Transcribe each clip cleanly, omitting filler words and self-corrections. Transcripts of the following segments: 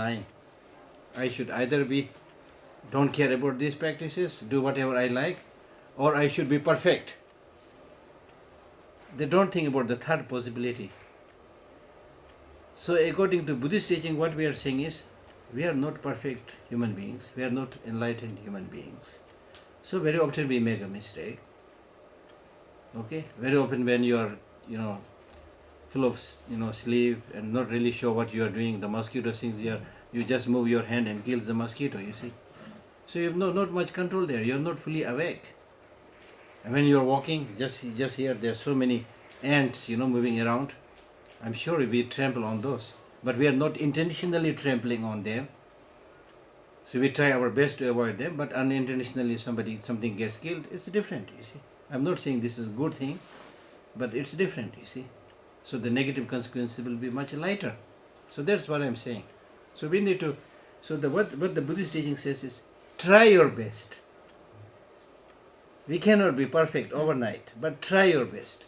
line. I should either don't care about these practices, do whatever I like, or I should be perfect. They don't think about the third possibility. So according to Buddhist teaching, what we are saying is, we are not perfect human beings, we are not enlightened human beings. So very often we make a mistake. Okay? Very often when you are, full of, sleep and not really sure what you are doing, the mosquito stings here, you just move your hand and kills the mosquito, you see. So you have not much control there, you are not fully awake. And when you are walking, just here, there are so many ants, moving around. I'm sure we trample on those, but we are not intentionally trampling on them. So we try our best to avoid them, but unintentionally something gets killed. It's different, you see. I'm not saying this is a good thing, but it's different, you see. So the negative consequences will be much lighter. So that's what I'm saying. So we need to. So what the Buddhist teaching says is, try your best. We cannot be perfect overnight, but try your best.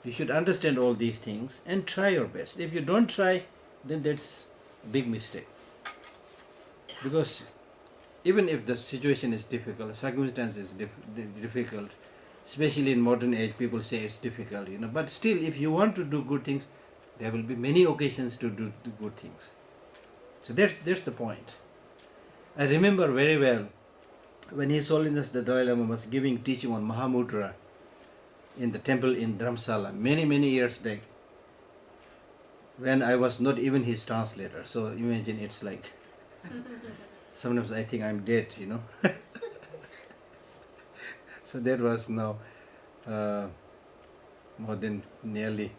You should understand all these things and try your best. If you don't try, then that's a big mistake. Because even if the situation is difficult, circumstances difficult, especially in modern age, people say it's difficult, but still, if you want to do good things, there will be many occasions to do good things. So that's the point. I remember very well when His Holiness the Dalai Lama was giving teaching on Mahamudra in the temple in Dharamsala many years back, when I was not even his translator. So imagine, it's like sometimes I think I'm dead, So that was now more than nearly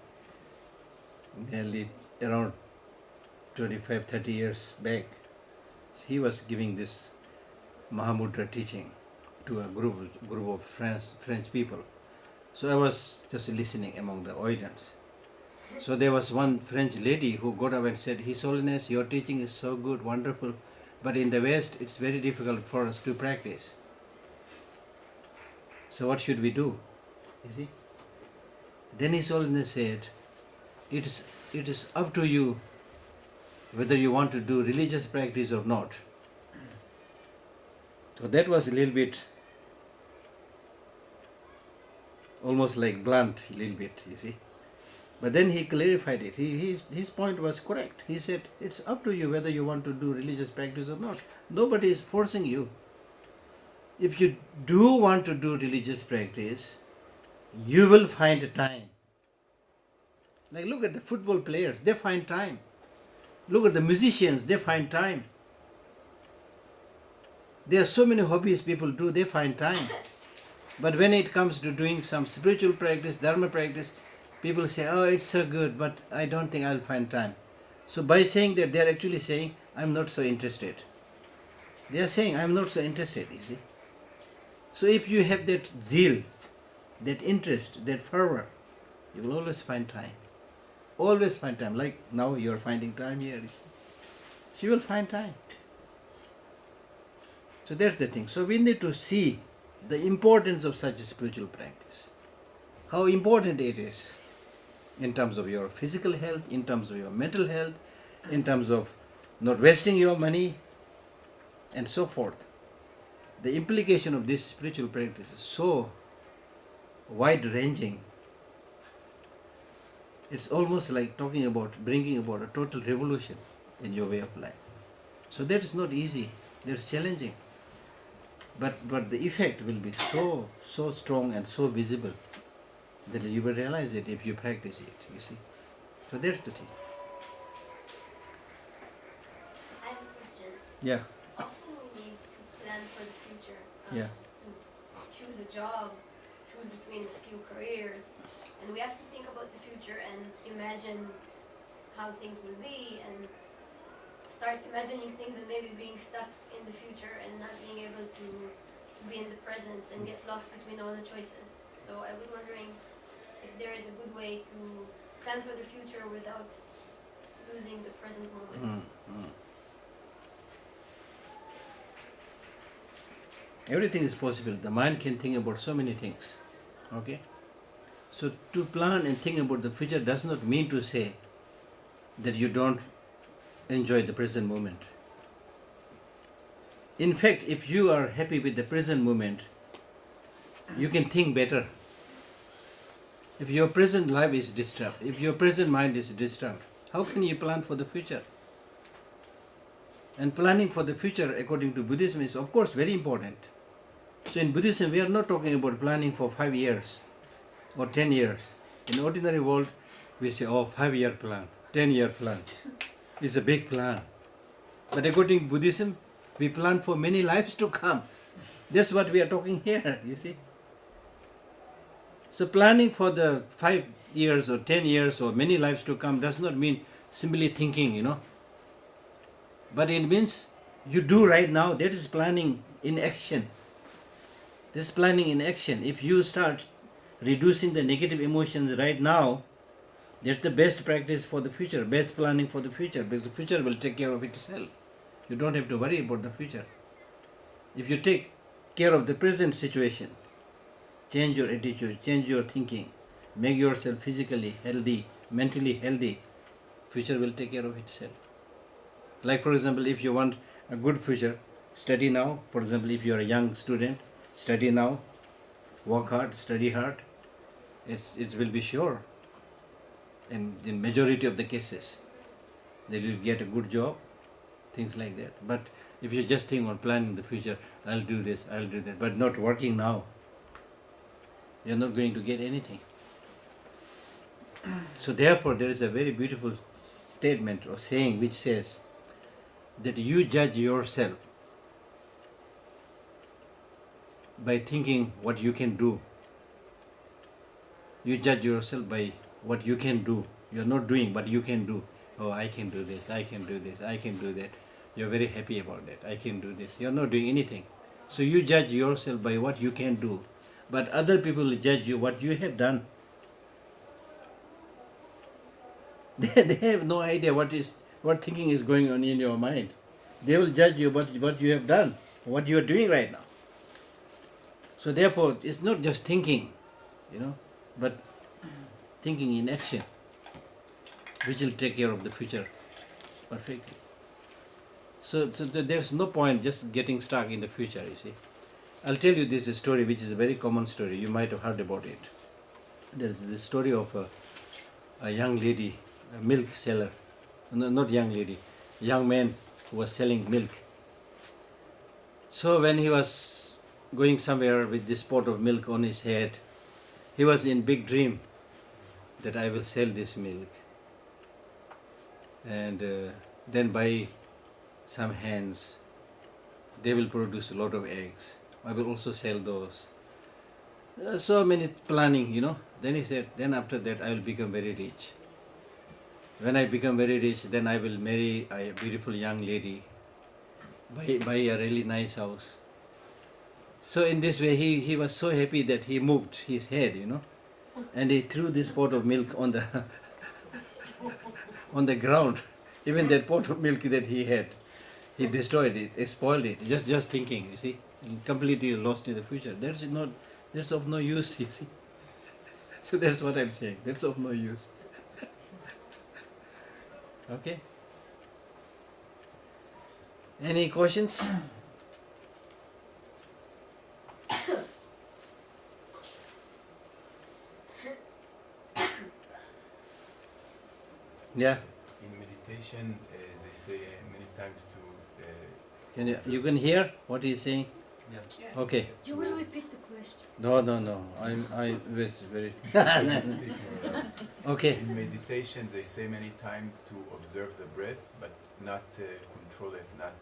around 25-30 years back. He was giving this Mahamudra teaching to a group of French people. So I was just listening among the audience. So there was one French lady who got up and said, His Holiness, your teaching is so good, wonderful, but in the West it's very difficult for us to practice. So what should we do? You see? Then His Holiness said, it is up to you whether you want to do religious practice or not. So that was a little bit, almost like blunt, a little bit, you see. But then he clarified it. His point was correct. He said, it's up to you whether you want to do religious practice or not. Nobody is forcing you. If you do want to do religious practice, you will find time. Like, look at the football players, they find time. Look at the musicians, they find time. There are so many hobbies people do, they find time. But when it comes to doing some spiritual practice, dharma practice, people say, oh, it's so good, but I don't think I'll find time. So by saying that, they're actually saying, I'm not so interested. They are saying, I'm not so interested, you see. So if you have that zeal, that interest, that fervor, you will always find time. Always find time. Like now you're finding time here, you see. So you will find time. So that's the thing. So we need to see the importance of such a spiritual practice. How important it is in terms of your physical health, in terms of your mental health, in terms of not wasting your money, and so forth. The implication of this spiritual practice is so wide-ranging. It's almost like talking about bringing about a total revolution in your way of life. So that is not easy. That's challenging. But the effect will be so strong and so visible that you will realize it if you practice it, you see. So that's the thing. I have a question. Yeah. Often we need to plan for the future. Yeah. To choose a job, choose between a few careers, and we have to think about the future and imagine how things will be and start imagining things and maybe being stuck in the future and not being able to be in the present and get lost between all the choices. So I was wondering if there is a good way to plan for the future without losing the present moment. Everything is possible. The mind can think about so many things. Okay? So to plan and think about the future does not mean to say that you don't enjoy the present moment. In fact, if you are happy with the present moment, you can think better. If your present life is disturbed, if your present mind is disturbed, how can you plan for the future? And planning for the future, according to Buddhism, is of course very important. So in Buddhism, we are not talking about planning for 5 years or 10 years. In ordinary world, we say, 5-year plan, 10-year plan. It's a big plan. But according to Buddhism, we plan for many lives to come. That's what we are talking here, you see. So planning for the 5 years or 10 years or many lives to come does not mean simply thinking, But it means you do right now. That is planning in action. This planning in action. If you start reducing the negative emotions right now, that's the best practice for the future, best planning for the future, because the future will take care of itself. You don't have to worry about the future. If you take care of the present situation, change your attitude, change your thinking, make yourself physically healthy, mentally healthy, future will take care of itself. Like for example, if you want a good future, study now. For example, if you are a young student, study now, work hard, study hard. It will be sure. And in majority of the cases, they will get a good job, things like that. But if you just think on planning the future, I'll do this, I'll do that, but not working now, you're not going to get anything. So therefore, there is a very beautiful statement or saying which says that you judge yourself by thinking what you can do. You judge yourself by what you can do. You're not doing, but you can do. I can do this, I can do this, I can do that. You're very happy about that. I can do this. You're not doing anything. So you judge yourself by what you can do. But other people judge you what you have done. They have no idea what thinking is going on in your mind. They will judge you what you have done, what you are doing right now. So therefore, it's not just thinking, but thinking in action, which will take care of the future perfectly. So there's no point just getting stuck in the future, you see. I'll tell you this story, which is a very common story. You might have heard about it. There's the story of a young lady, a milk seller. No, not young lady, young man who was selling milk. So when he was going somewhere with this pot of milk on his head, he was in big dream that I will sell this milk. And then by some hens, they will produce a lot of eggs. I will also sell those. So many planning, Then he said, then after that I will become very rich. When I become very rich, then I will marry a beautiful young lady, buy a really nice house. So in this way, he was so happy that he moved his head, and he threw this pot of milk on the on the ground. Even that pot of milk that he had, he destroyed it, he spoiled it. Just thinking, you see, completely lost in the future. That's of no use, you see. So that's what I'm saying. That's of no use. Okay. Any questions? Yeah. In meditation, they say many times to. You can hear what he's saying? Yeah. Okay. You will repeat the question. No. I was very. Okay. In meditation, they say many times to observe the breath, but not control it, not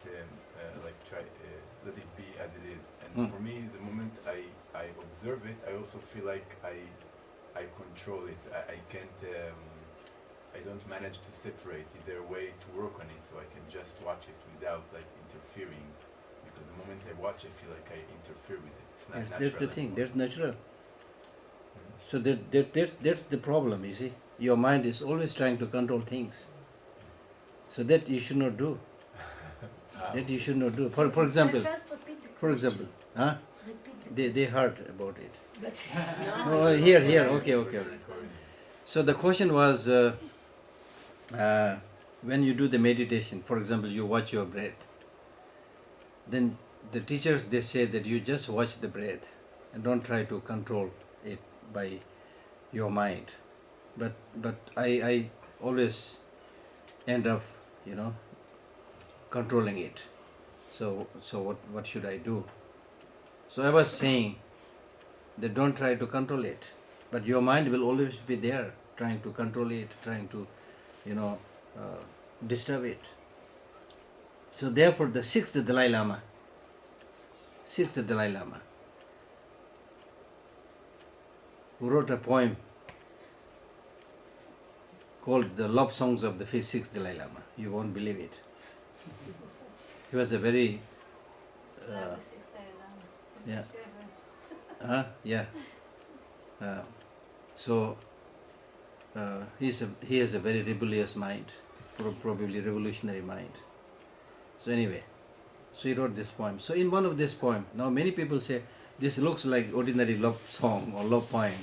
try let it be as it is. And for me, the moment I observe it, I also feel like I control it. I can't. I don't manage to separate it. There a way to work on it, so I can just watch it without interfering. Because the moment I watch, I feel like I interfere with it. It's not natural. That's the thing. That's natural. So that's the problem. You see, your mind is always trying to control things. So that you should not do. That you should not do. For example, huh? They heard about it. Oh, here. Okay. So the question was, when you do the meditation, for example, you watch your breath, then the teachers, they say that you just watch the breath and don't try to control it by your mind. But I always end up, controlling it. So what should I do? So I was saying that don't try to control it, but your mind will always be there, trying to control it, trying to, disturb it. So therefore, the sixth Dalai Lama, who wrote a poem called The Love Songs of the Sixth Dalai Lama. You won't believe it. He was a very... Love the sixth Dalai Lama. It's yeah. my favorite. Yeah. So he has a very rebellious mind, probably revolutionary mind. So anyway, so he wrote this poem. So in one of this poem, now many people say this looks like ordinary love song or love poem,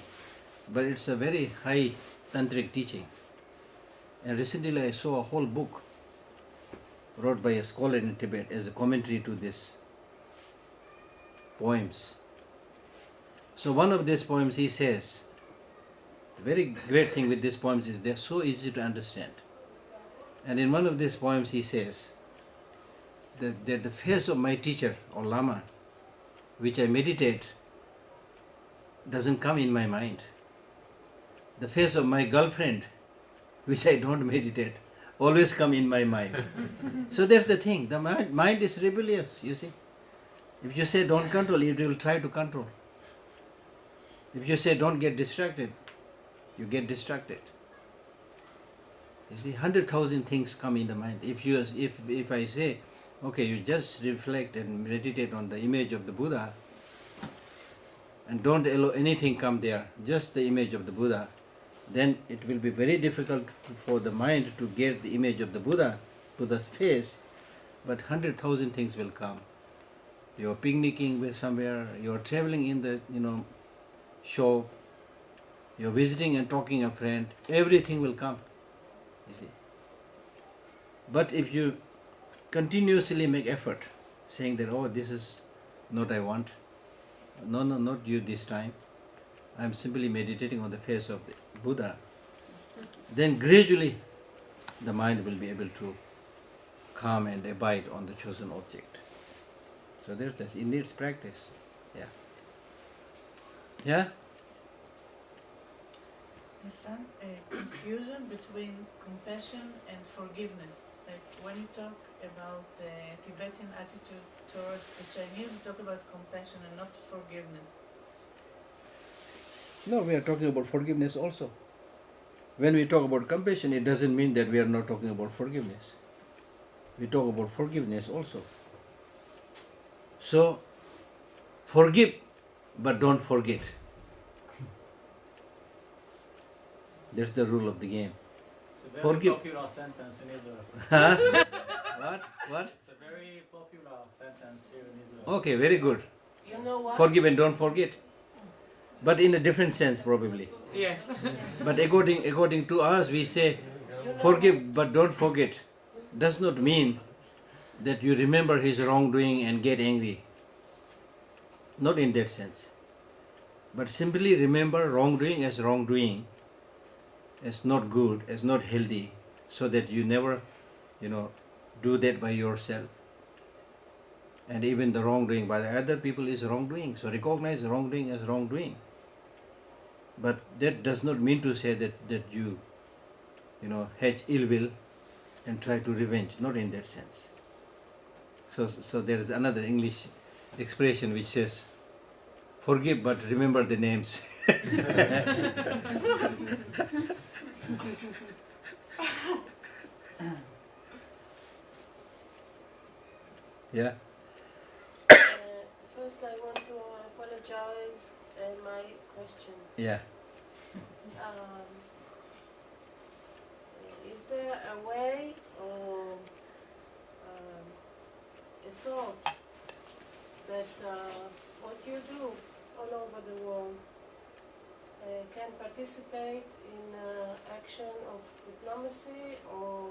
but it's a very high tantric teaching. And recently I saw a whole book wrote by a scholar in Tibet as a commentary to this poems. So one of these poems he says, the very great thing with these poems is they're so easy to understand. And in one of these poems he says that the face of my teacher or Lama, which I meditate, doesn't come in my mind. The face of my girlfriend, which I don't meditate, always come in my mind. So that's the thing. The mind is rebellious, you see. If you say don't control, it will try to control. If you say don't get distracted, you get distracted. You see, 100,000 things come in the mind. If I say, okay, you just reflect and meditate on the image of the Buddha, and don't allow anything come there, just the image of the Buddha, then it will be very difficult for the mind to get the image of the Buddha's face, but 100,000 things will come. You're picnicking with somewhere, you're traveling in the shop, you're visiting and talking a friend, everything will come. You see. But if you continuously make effort, saying that, oh, this is not I want, no, not you this time, I'm simply meditating on the face of the Buddha, then gradually the mind will be able to come and abide on the chosen object. So there's this. It needs practice. Yeah. Yeah? I found a confusion between compassion and forgiveness. Like when you talk about the Tibetan attitude towards the Chinese, we talk about compassion and not forgiveness. No, we are talking about forgiveness also. When we talk about compassion, it doesn't mean that we are not talking about forgiveness. We talk about forgiveness also. So, forgive, but don't forget. That's the rule of the game. It's a very Forgive. popular sentence in Israel. What? It's a very popular sentence here in Israel. Okay, very good. You know what? Forgive and don't forget. But in a different sense, probably. Yes. But according to us, we say, forgive but don't forget. Does not mean that you remember his wrongdoing and get angry. Not in that sense. But simply remember wrongdoing, as not good, as not healthy, so that you never, do that by yourself. And even the wrongdoing by the other people is wrongdoing. So recognize wrongdoing as wrongdoing. But that does not mean to say that you hatch ill will and try to revenge. Not in that sense. So there is another English expression which says, forgive but remember the names. Yeah. First, I want to apologize and my question. Yeah. Is there a way or a thought that what you do all over the world can participate in action of diplomacy or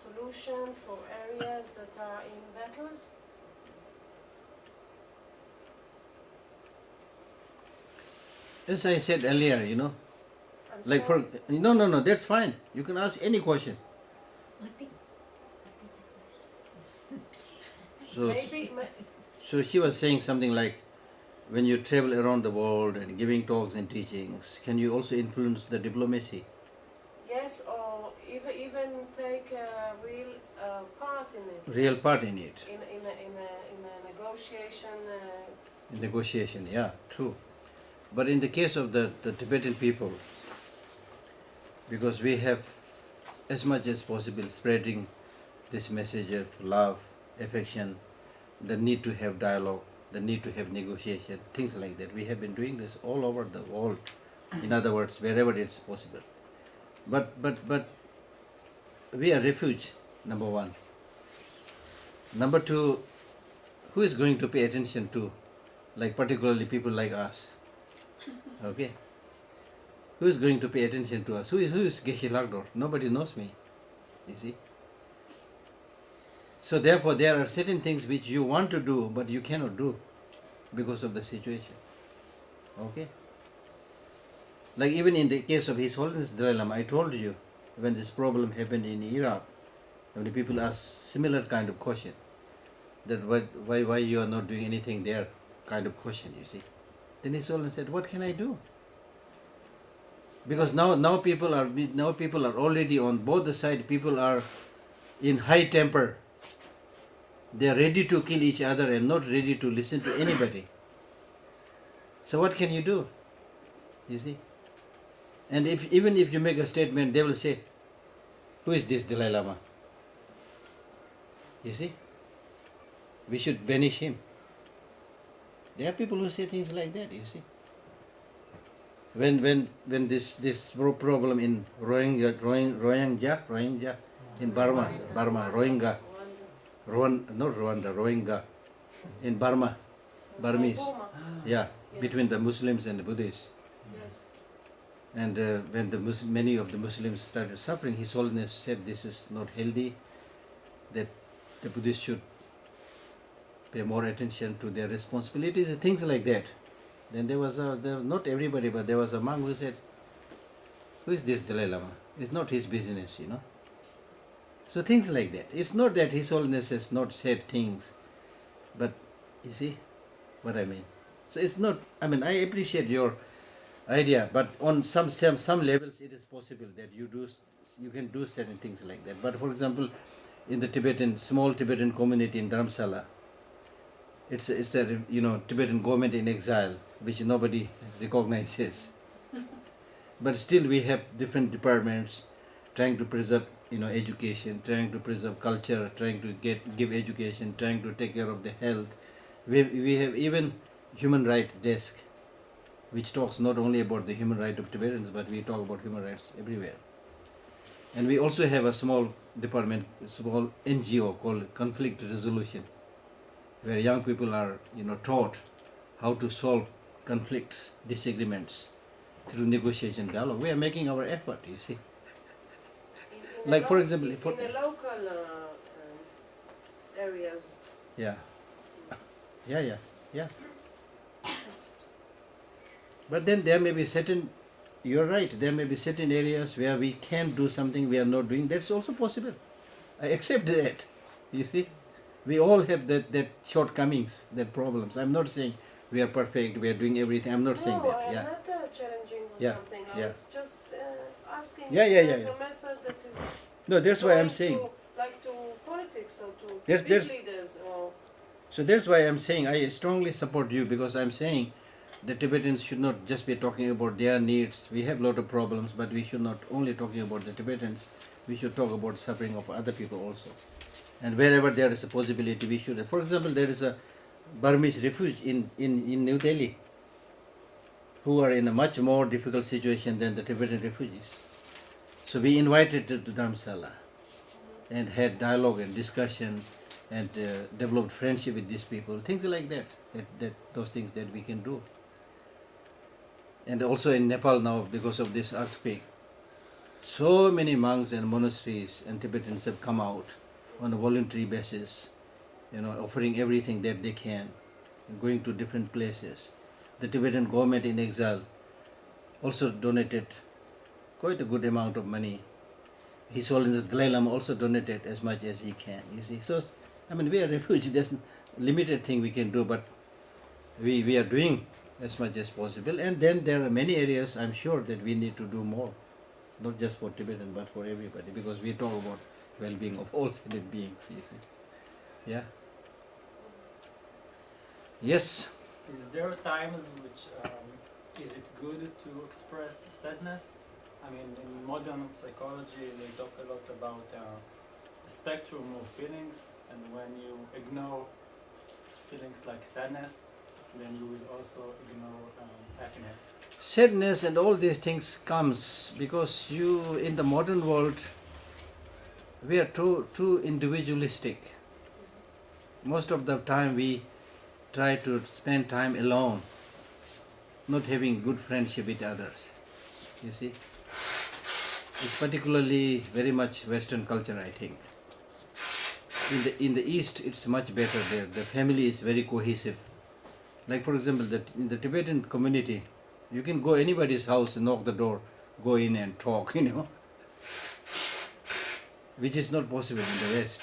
solution for areas that are in battles? As I said earlier, I'm like sorry. no, that's fine. You can ask any question. Repeat the question. So, Maybe, so she was saying something like, when you travel around the world and giving talks and teachings, can you also influence the diplomacy? yes, or even take a real part in it. Real part in it. In a negotiation. Negotiation, yeah, true. But in the case of the Tibetan people, because we have as much as possible spreading this message of love, affection, the need to have dialogue, the need to have negotiation, things like that. We have been doing this all over the world. In other words, wherever it's possible. But we are refuge, number one. Number two, who is going to pay attention to, like particularly people like us? Okay? Who is going to pay attention to us? Who is Geshe Lhakdor? Nobody knows me, you see. So therefore there are certain things which you want to do but you cannot do because of the situation. Okay? Like even in the case of His Holiness Dalai Lama, I told you when this problem happened in Iraq, when people ask similar kind of question, that why you are not doing anything there kind of question, you see. Then His Holiness said, what can I do? Because now people are already on both the sides. People are in high temper. They are ready to kill each other and not ready to listen to anybody. So what can you do? You see? And even if you make a statement, they will say, who is this Dalai Lama? You see? We should banish him. There are people who say things like that, you see. When this problem in Rohingya in Burma, Rohingya, not Rwanda, Rohingya in Burma, Burmese, yeah, between the Muslims and the Buddhists. Yes. And when many of the Muslims started suffering, His Holiness said this is not healthy, that the Buddhists should pay more attention to their responsibilities and things like that. Then there was not everybody, but there was a monk who said, who is this Dalai Lama? It's not his business, So things like that. It's not that His Holiness has not said things, but you see what I mean. So it's not, I appreciate your idea, but on some levels it is possible that you can do certain things like that. But for example, in the small Tibetan community in Dharamsala, it's a Tibetan government in exile, which nobody recognizes. But still we have different departments trying to preserve education, trying to preserve culture, trying to give education, trying to take care of the health. We have even human rights desk, which talks not only about the human right of Tibetans, but we talk about human rights everywhere. And we also have a small department, small NGO called Conflict Resolution, where young people are taught how to solve conflicts, disagreements through negotiation dialogue. We are making our effort, you see. Like for example, in the local areas. Yeah. But then there may be you're right, there may be certain areas where we can do something we are not doing. That's also possible. I accept that, you see. We all have that shortcomings, that problems. I'm not saying we are perfect, we are doing everything. I'm not saying that. I'm Yeah. not challenging or Yeah, something. I yeah. was just asking Yeah, if yeah, there's yeah, a method that is No, that's why I'm going saying. to politics or to There's- big there's- leaders or So that's why I'm saying I strongly support you, because I'm saying the Tibetans should not just be talking about their needs. We have a lot of problems, but we should not only talking about the Tibetans. We should talk about suffering of other people also. And wherever there is a possibility, we should. For example, there is a Burmese refuge in New Delhi who are in a much more difficult situation than the Tibetan refugees. So we invited them to Dharamsala and had dialogue and discussion and developed friendship with these people, things like that, those things that we can do. And also in Nepal now, because of this earthquake, So many monks and monasteries and Tibetans have come out on a voluntary basis, offering everything that they can, going to different places. The Tibetan government in exile also donated quite a good amount of money. His Holiness Dalai Lama also donated as much as he can, you see. So, we are refugees, there's limited thing we can do, but we are doing as much as possible. And then there are many areas I'm sure that we need to do more, not just for Tibetan, but for everybody, because we talk about well-being of all sentient beings, you see. Yeah? Yes? Is there times which is it good to express sadness? In modern psychology, they talk a lot about a spectrum of feelings, and when you ignore feelings like sadness, then you will also ignore happiness. Sadness and all these things comes because in the modern world, we are too individualistic. Most of the time we try to spend time alone, not having good friendship with others, you see. It's particularly very much Western culture, I think. In the East, it's much better there. The family is very cohesive. Like for example, in the Tibetan community, you can go anybody's house, knock the door, go in and talk, which is not possible in the West.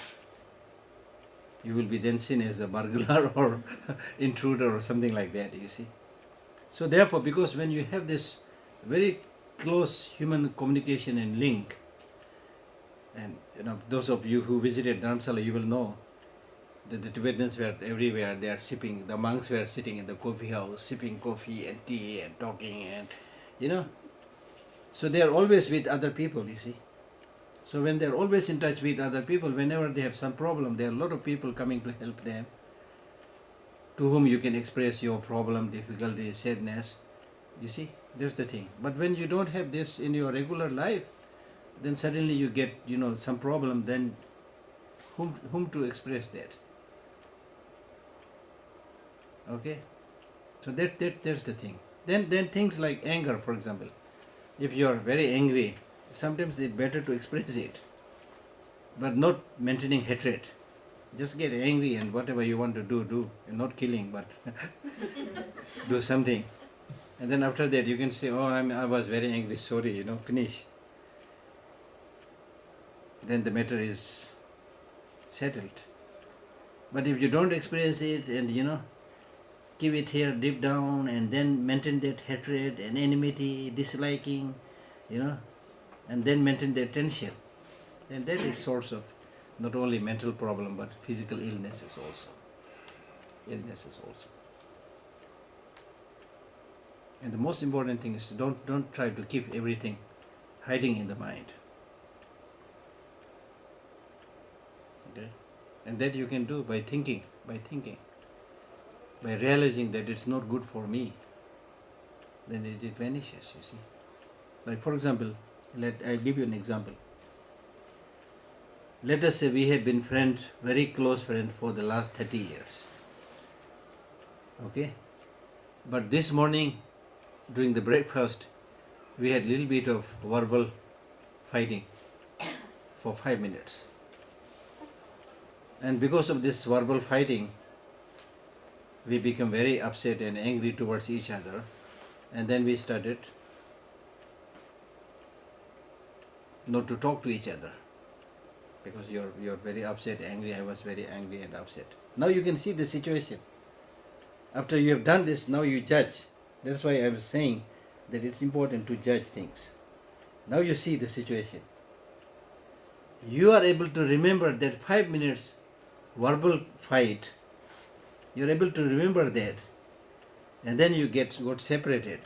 You will be then seen as a burglar or intruder or something like that, you see. So therefore, because when you have this very close human communication and link, and those of you who visited Dharamsala, you will know that the Tibetans were everywhere. They are sipping, the monks were sitting in the coffee house, sipping coffee and tea and talking, and so they are always with other people, you see. So when they are always in touch with other people, whenever they have some problem, there are a lot of people coming to help them, to whom you can express your problem, difficulty, sadness, you see. That's the thing. But when you don't have this in your regular life, then suddenly you get, some problem, then whom to express that? Okay? So that's the thing. Then things like anger, for example. If you are very angry, sometimes it's better to express it, but not maintaining hatred. Just get angry and whatever you want to do. And not killing, but do something. And then after that you can say, oh, I was very angry, sorry, finish. Then the matter is settled. But if you don't express it and, keep it here deep down and then maintain that hatred and enmity, disliking, and then maintain that tension, then that is source of not only mental problem but physical illnesses also. And the most important thing is don't try to keep everything hiding in the mind. Okay? And that you can do by thinking, by realizing that it's not good for me. Then it vanishes, you see. Like for example, I'll give you an example. Let us say we have been friends, very close friends for the last 30 years. Okay? But this morning, during the breakfast, we had a little bit of verbal fighting for 5 minutes. And because of this verbal fighting, we become very upset and angry towards each other. And then we started not to talk to each other. Because you're very upset, angry, I was very angry and upset. Now you can see the situation. After you have done this, now you judge. That's why I was saying that it's important to judge things. Now you see the situation. You are able to remember that 5 minutes verbal fight. You're able to remember that. And then you got separated.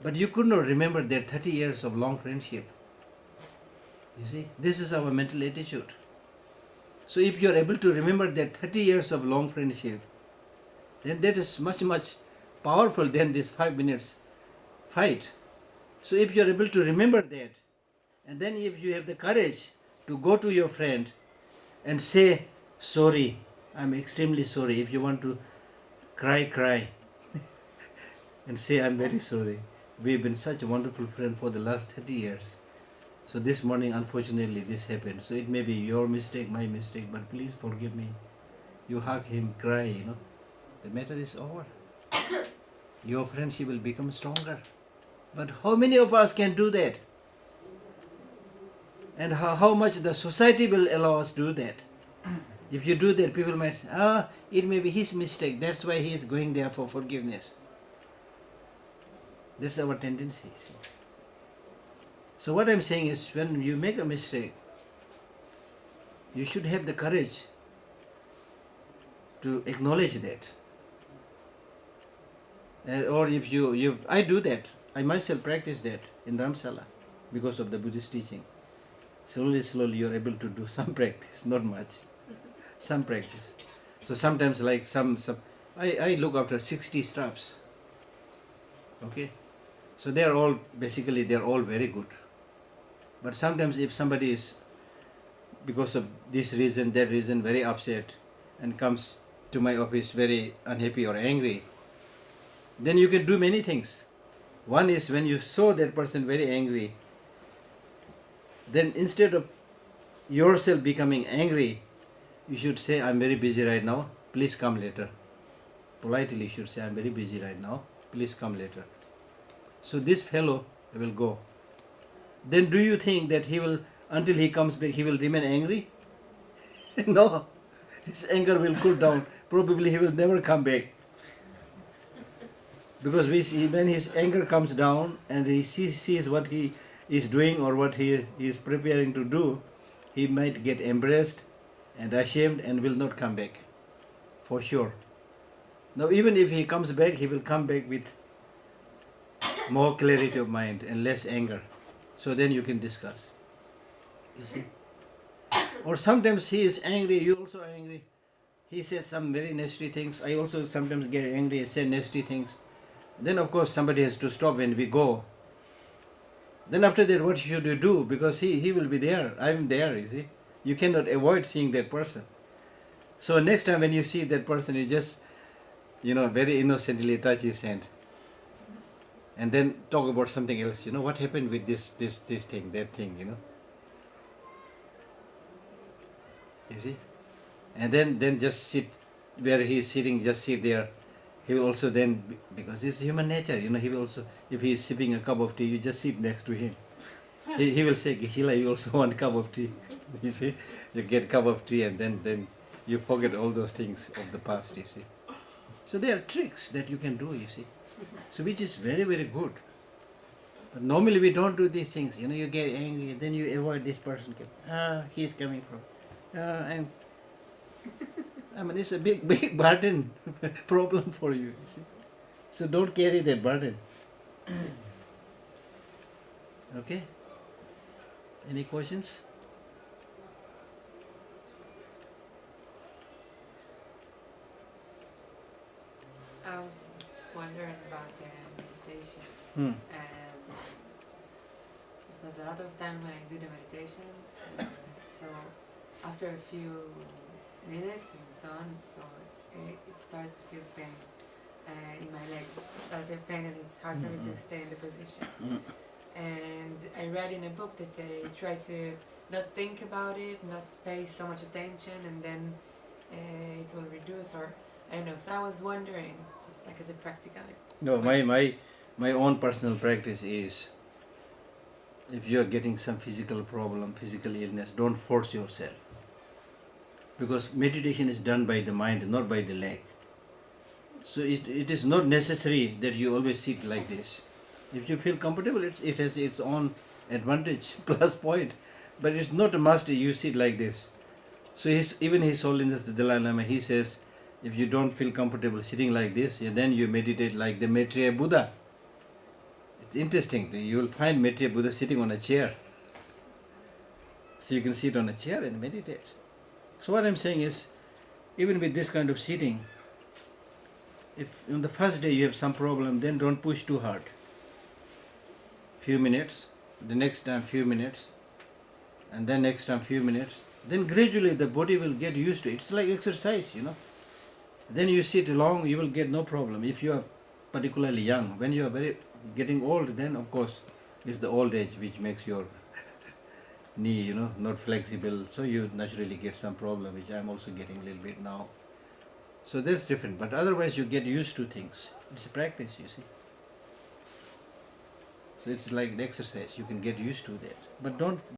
But you could not remember that 30 years of long friendship. You see, this is our mental attitude. So if you are able to remember that 30 years of long friendship, then that is much, much powerful than this 5 minutes fight. So if you are able to remember that, and then if you have the courage to go to your friend and say, sorry, I'm extremely sorry. If you want to cry, and say, I'm very sorry. We've been such a wonderful friend for the last 30 years. So this morning, unfortunately, this happened. So it may be your mistake, my mistake, but please forgive me. You hug him, cry, The matter is over. Your friendship will become stronger. But how many of us can do that? And how much the society will allow us to do that? If you do that, people might say, it may be his mistake. That's why he is going there for forgiveness. That's our tendency. See? So what I'm saying is, when you make a mistake, you should have the courage to acknowledge that. Or if I do that. I myself practice that in Dharamsala because of the Buddhist teaching. Slowly you're able to do some practice, not much. Some practice. So sometimes like I look after 60 staffs. Okay? So they're all very good. But sometimes if somebody is, because of this reason, that reason, very upset and comes to my office very unhappy or angry, then you can do many things. One is when you saw that person very angry, then instead of yourself becoming angry, you should say, I'm very busy right now, please come later. Politely you should say, I'm very busy right now, please come later. So this fellow will go. Then do you think that until he comes back, he will remain angry? No. His anger will cool down. Probably he will never come back. Because when his anger comes down and he sees what he is doing or what he is preparing to do, he might get embarrassed and ashamed and will not come back. For sure. Now even if he comes back, he will come back with more clarity of mind and less anger. So then you can discuss. You see? Or sometimes he is angry, you also are angry. He says some very nasty things. I also sometimes get angry and say nasty things. Then of course somebody has to stop when we go. Then after that, what should you do? Because he will be there. I am there, you see. You cannot avoid seeing that person. So next time when you see that person, you just, very innocently touch his hand. And then talk about something else. What happened with this thing, that thing, You see? And then just sit where he is sitting, just sit there. He will also then, because it's human nature, he will also, if he is sipping a cup of tea, you just sit next to him. He will say, Geshe, you also want a cup of tea. You see? You get a cup of tea and then you forget all those things of the past, you see. So there are tricks that you can do, you see. So which is very, very good. But normally we don't do these things. You get angry, then you avoid this person. He is coming from. It's a big burden problem for you see. So don't carry that burden. Okay? Any questions? I was wondering about meditation. Because a lot of time when I do the meditation, so after a few minutes and so on, so it starts to feel pain in my legs. It starts to feel pain and it's hard for me to stay in the position. And I read in a book that I try to not think about it, not pay so much attention, and then it will reduce, or I don't know. So I was wondering, just like as a practical. No, my own personal practice is, if you are getting some physical problem, physical illness, don't force yourself. Because meditation is done by the mind, not by the leg. So it is not necessary that you always sit like this. If you feel comfortable, it has its own advantage, plus point. But it's not a must you sit like this. So even His Holiness the Dalai Lama, he says, if you don't feel comfortable sitting like this, then you meditate like the Maitreya Buddha. It's interesting. You will find Maitreya Buddha sitting on a chair. So you can sit on a chair and meditate. So what I'm saying is, even with this kind of sitting, if on the first day you have some problem, then don't push too hard. Few minutes, the next time few minutes, and then next time few minutes. Then gradually the body will get used to it. It's like exercise, Then you sit long, you will get no problem. If you are particularly young, when you are getting old, then of course it's the old age which makes your knee, you know, not flexible, so you naturally get some problem, which I'm also getting a little bit now. So that's different, but otherwise you get used to things. It's a practice, you see. So it's like an exercise, you can get used to that. But don't